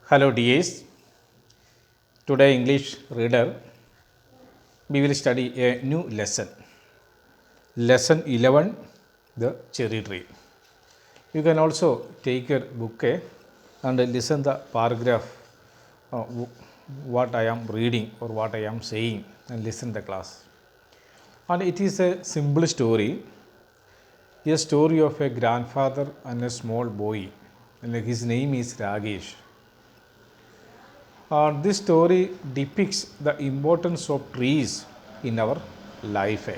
Hello DAs. Today English reader we will study a new lesson. Lesson 11, the cherry tree. You can also take your book and listen the paragraph what I am reading or what I am saying and listen the class. And it is a simple story, a story of a grandfather and a small boy, and his name is Ragesh. This story depicts the importance of trees in our life.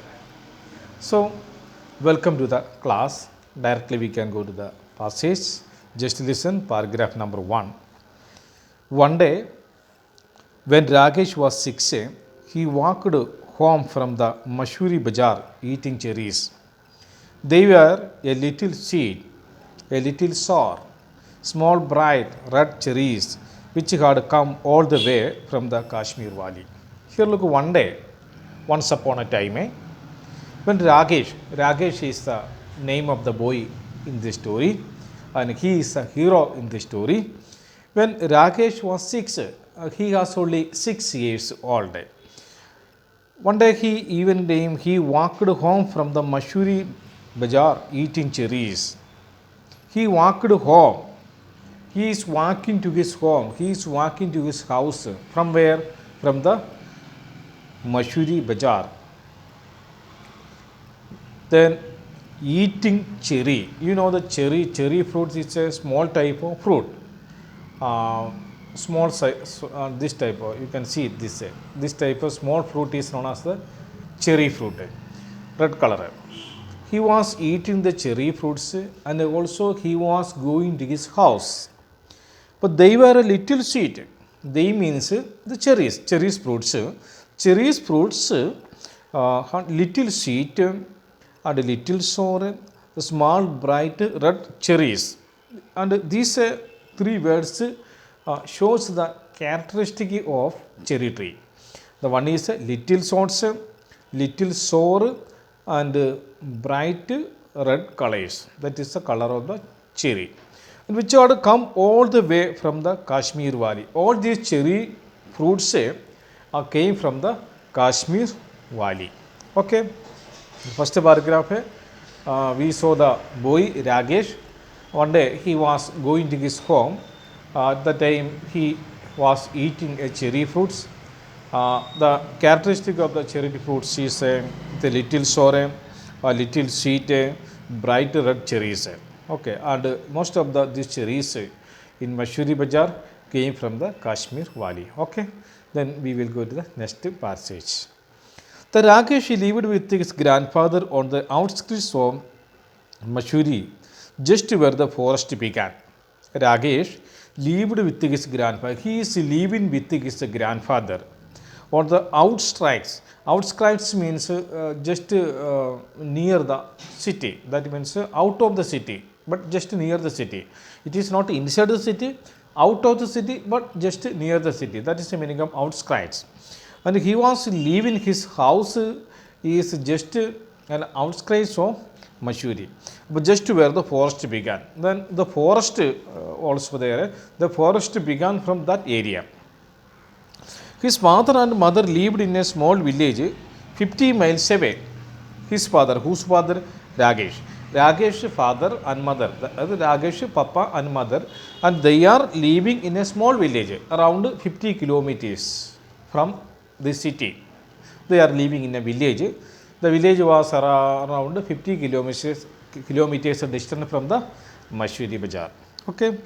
So, welcome to the class. Directly we can go to the passage. Just listen, paragraph number 1. One day, when Ragesh was 6, he walked home from the Mashuri Bazaar eating cherries. They were a little sweet, a little sour, small bright red cherries which had come all the way from the Kashmir Valley. Here look, one day, once upon a time, when Ragesh is the name of the boy in this story and he is a hero in this story. When Ragesh was 6, he was only 6 years old. One day he walked home from the Mashuri Bazaar eating cherries. He walked home. He is walking to his home. He is walking to his house. From where? From the Mashuri Bazaar. Then eating cherry. You know the cherry fruits is a small type of fruit. Small size, this type of, you can see this type of small fruit is known as the cherry fruit, red color. He was eating the cherry fruits and also he was going to his house. But they were a little sweet. They means the cherries fruits. Cherries fruits little sweet and a little sour, small bright red cherries. And these three words shows the characteristic of cherry tree. The one is little sour, little sour and bright red colors. That is the color of the cherry, and which had come all the way from the Kashmir Valley. All these cherry fruits came from the Kashmir Valley. Okay. First paragraph, we saw the boy Ragesh. One day he was going to his home. At the time he was eating a cherry fruits. The characteristic of the cherry fruits is the little sour, a little sweet, bright red cherries. Okay, and most of these cherries in Mashuri Bazaar came from the Kashmir Valley. Okay, then we will go to the next passage. The Ragesh lived with his grandfather on the outskirts of Mashuri, just where the forest began. Ragesh lived with his grandfather. He is living with his grandfather on the outskirts. Outskirts means just near the city. That means out of the city, but just near the city. It is not inside the city, out of the city, but just near the city. That is the meaning of outskirts. And he was living, his house is just an outskirts of Mashuri, but just where the forest began. Then the forest also there, the forest began from that area. His father and mother lived in a small village 50 miles away. His father, whose father? Ragesh. Ragesh father and mother, Ragesh papa and mother, and they are living in a small village around 50 kilometers from the city. They are living in a village. The village was around 50 kilometers distant from the Mashuri Bazaar. Okay.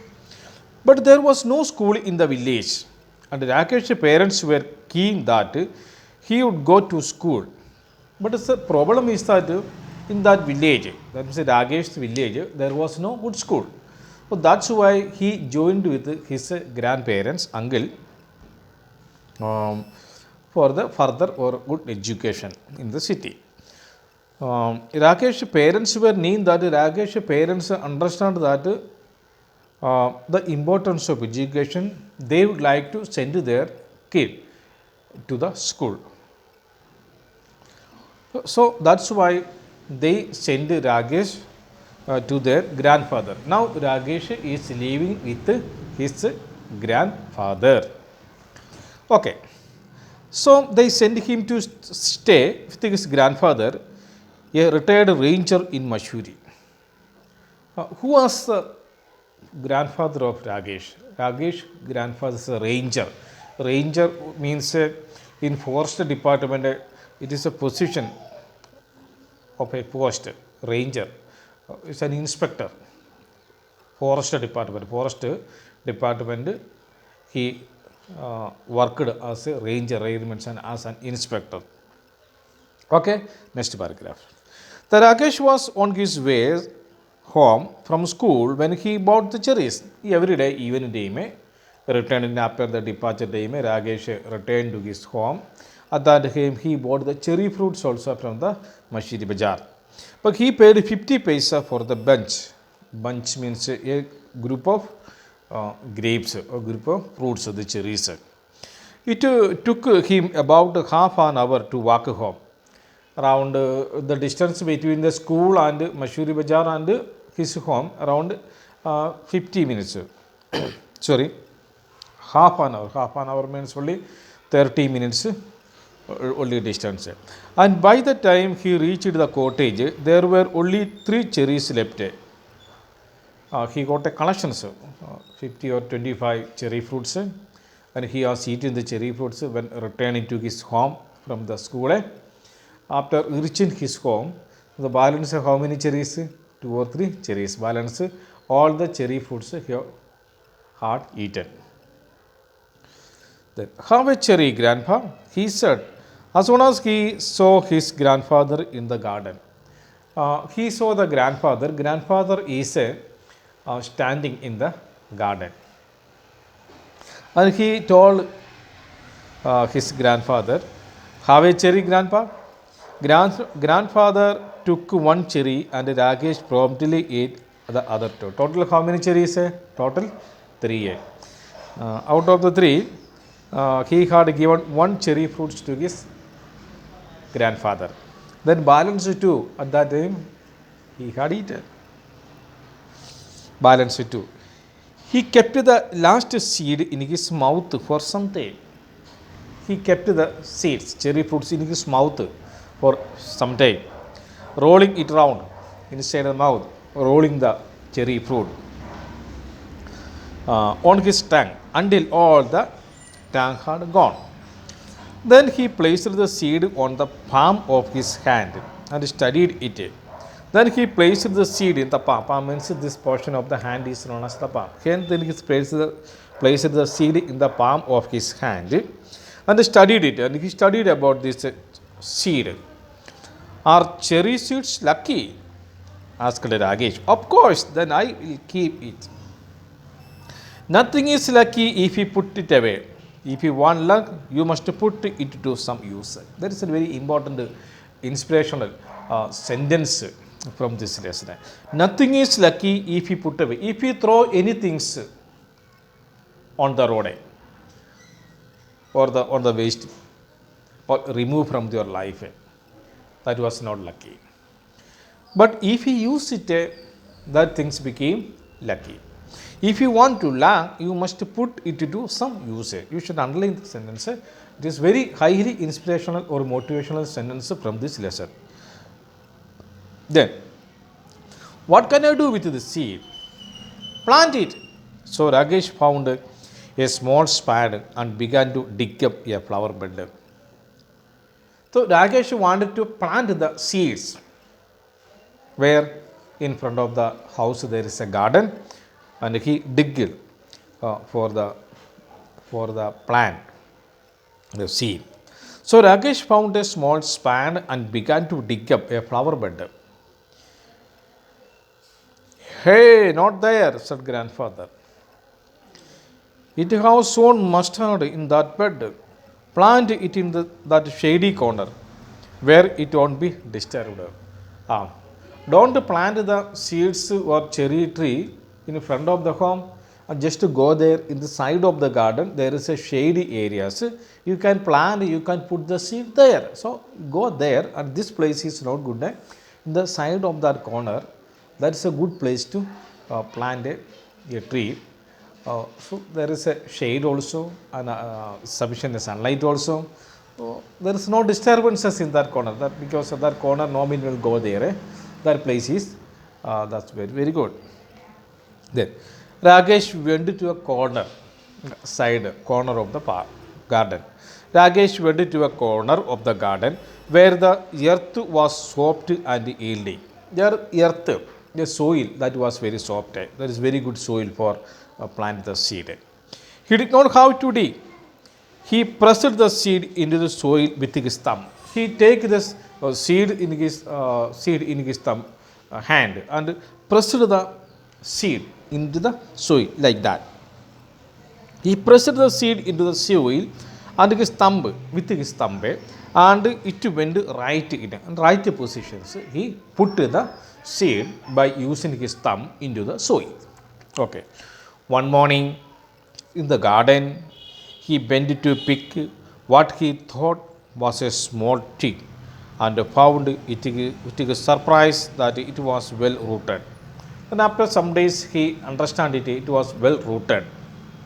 But there was no school in the village, and Rakesh's parents were keen that he would go to school. But the problem is that in that village, that is Rakesh's village, there was no good school. So that's why he joined with his grandparents, uncle, for the further or good education in the city. Rakesh's parents were keen that Rakesh's parents understand that the importance of education. They would like to send their kid to the school. So that's why they send Ragesh to their grandfather. Now Ragesh is living with his grandfather. Okay, so they sent him to stay with his grandfather, a retired ranger in Mussoorie. Who was the grandfather of Ragesh? Ragesh grandfather is a ranger. Ranger means in forest department, it is a position of a post. Ranger is an inspector. Forest department, he worked as a ranger, and as an inspector. Okay, next paragraph. The Rakesh was on his way home from school when he bought the cherries. Every day, even day, returning after the departure day, Rakesh returned to his home. At that time, he bought the cherry fruits also from the Mussoorie Bazaar. But he paid 50 paisa for the bunch. Bunch means a group of grapes, a group of fruits, the cherries. It took him about half an hour to walk home. Around the distance between the school and Mussoorie Bazaar and his home, around 50 minutes. Sorry, half an hour. Half an hour means only 30 minutes only distance. And by the time he reached the cottage, there were only 3 cherries left. He got a collections, 50 or 25 cherry fruits, and he was eating the cherry fruits when returning to his home from the school. After reaching his home, the balance of how many cherries? 2 or 3 cherries. Balance all the cherry fruits he had eaten. Then, have a cherry, grandpa, he said, as soon as he saw his grandfather in the garden. He saw the grandfather. Grandfather is standing in the garden. And he told his grandfather, have a cherry, grandpa? Grandfather took 1 cherry and Rakesh promptly ate the other 2. Total how many cherries? Total 3. Out of the 3, he had given 1 cherry fruits to his grandfather. Then balance 2 at that time he had eaten. Balance 2. He kept the last seed in his mouth for some time. He kept the seeds, cherry fruits, in his mouth for some time, rolling it round inside the mouth, rolling the cherry fruit on his tongue until all the tongue had gone. Then he placed the seed on the palm of his hand and studied it. Then he placed the seed in the palm. Palm means this portion of the hand is known as the palm. Then he placed the seed in the palm of his hand and studied it. And he studied about this seed. Are cherry seeds lucky? Asked Rakesh. Of course, then I will keep it. Nothing is lucky if you put it away. If you want luck, you must put it to some use. That is a very important inspirational sentence from this lesson. Nothing is lucky if you put away. If you throw anything on the road or on the waste or remove from your life, that was not lucky. But if you use it, that things became lucky. If you want to learn, you must put it to some use. You should underline the sentence. It is very highly inspirational or motivational sentence from this lesson. Then, what can I do with the seed? Plant it. So Rakesh found a small spade and began to dig up a flower bed. So Rakesh wanted to plant the seeds where in front of the house there is a garden, and he digged for the plant, the seed. So Rakesh found a small spade and began to dig up a flower bed. Hey, not there, said grandfather. It has sown mustard in that bed. Plant it in that shady corner where it won't be disturbed. Don't plant the seeds or cherry tree in front of the home, and just to go there in the side of the garden. There is a shady areas. You can plant, you can put the seed there. So go there, and this place is not good. In the side of that corner, that is a good place to plant a tree. So there is a shade also and sufficient sunlight also. So there is no disturbances in that corner. That because of that corner, no wind will go there. That place is that's very good. Then Rakesh went to a corner of the garden. Rakesh went to a corner of the garden where the earth was soft and yielding. There earth, the soil that was very soft. There is very good soil for plant the seed. He did not have to dig. He pressed the seed into the soil with his thumb. He take this seed in his thumb hand and pressed the seed into the soil like that. He pressed the seed into the soil and his thumb with his thumb and it went right in right positions. He put the seed by using his thumb into the soil. Okay. One morning in the garden, he bent to pick what he thought was a small twig and found it with a surprise that it was well rooted. And after some days, he understood it was well rooted.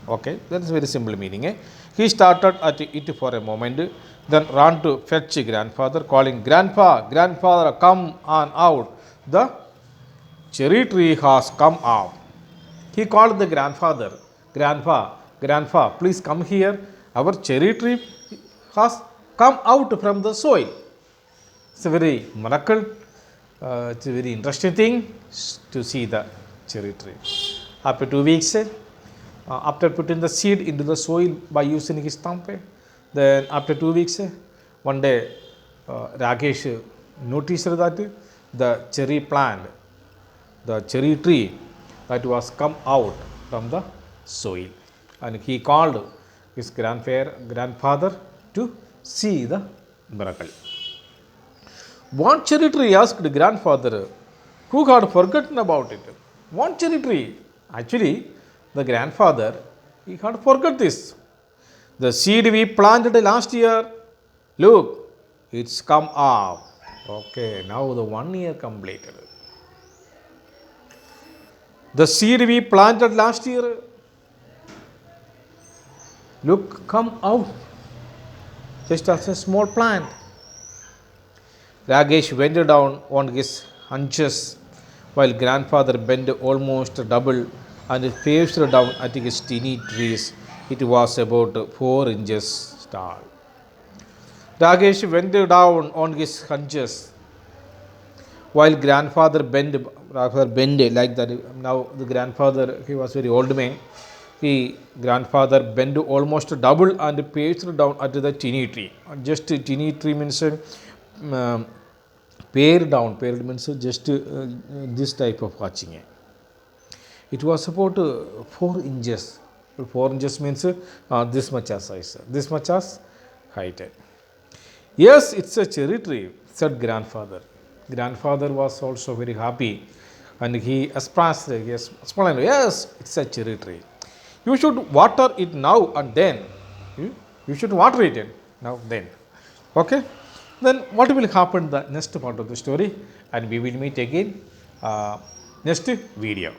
Okay, that is very simple meaning. He started at it for a moment, then ran to fetch grandfather, calling, "Grandpa, grandfather, come on out. The cherry tree has come out." He called the grandfather, "Grandpa, grandpa, please come here. Our cherry tree has come out from the soil." It's a very miracle. It's a very interesting thing to see the cherry tree. After 2 weeks, after putting the seed into the soil by using his thumb, then after 2 weeks, one day Rakesh noticed that the cherry plant, the cherry tree that was come out from the soil, and he called his grandfather to see the miracle. "What cherry tree?" asked the grandfather, who had forgotten about it. "What cherry tree?" Actually, the grandfather, he had forgot this. "The seed we planted last year. Look, it's come up." Okay, now the 1 year completed. The seed we planted last year, look, come out just as a small plant. Rakesh went down on his hunches while grandfather bent almost double and faced down at his tiny trees. It was about 4 inches tall. Rakesh went down on his hunches while grandfather bent like that. Now the grandfather, he was very old man. Grandfather bent almost double and paced down at the teeny tree. Just teeny tree means pared down. Pared means just this type of watching. It was about 4 inches. 4 inches means this much as size, this much as height. "Yes, it's a cherry tree," said grandfather. Grandfather was also very happy and he explained, "Yes, it's a cherry tree. You should water it now and then. You should water it now then." Okay. Then what will happen the next part of the story, and we will meet again next video.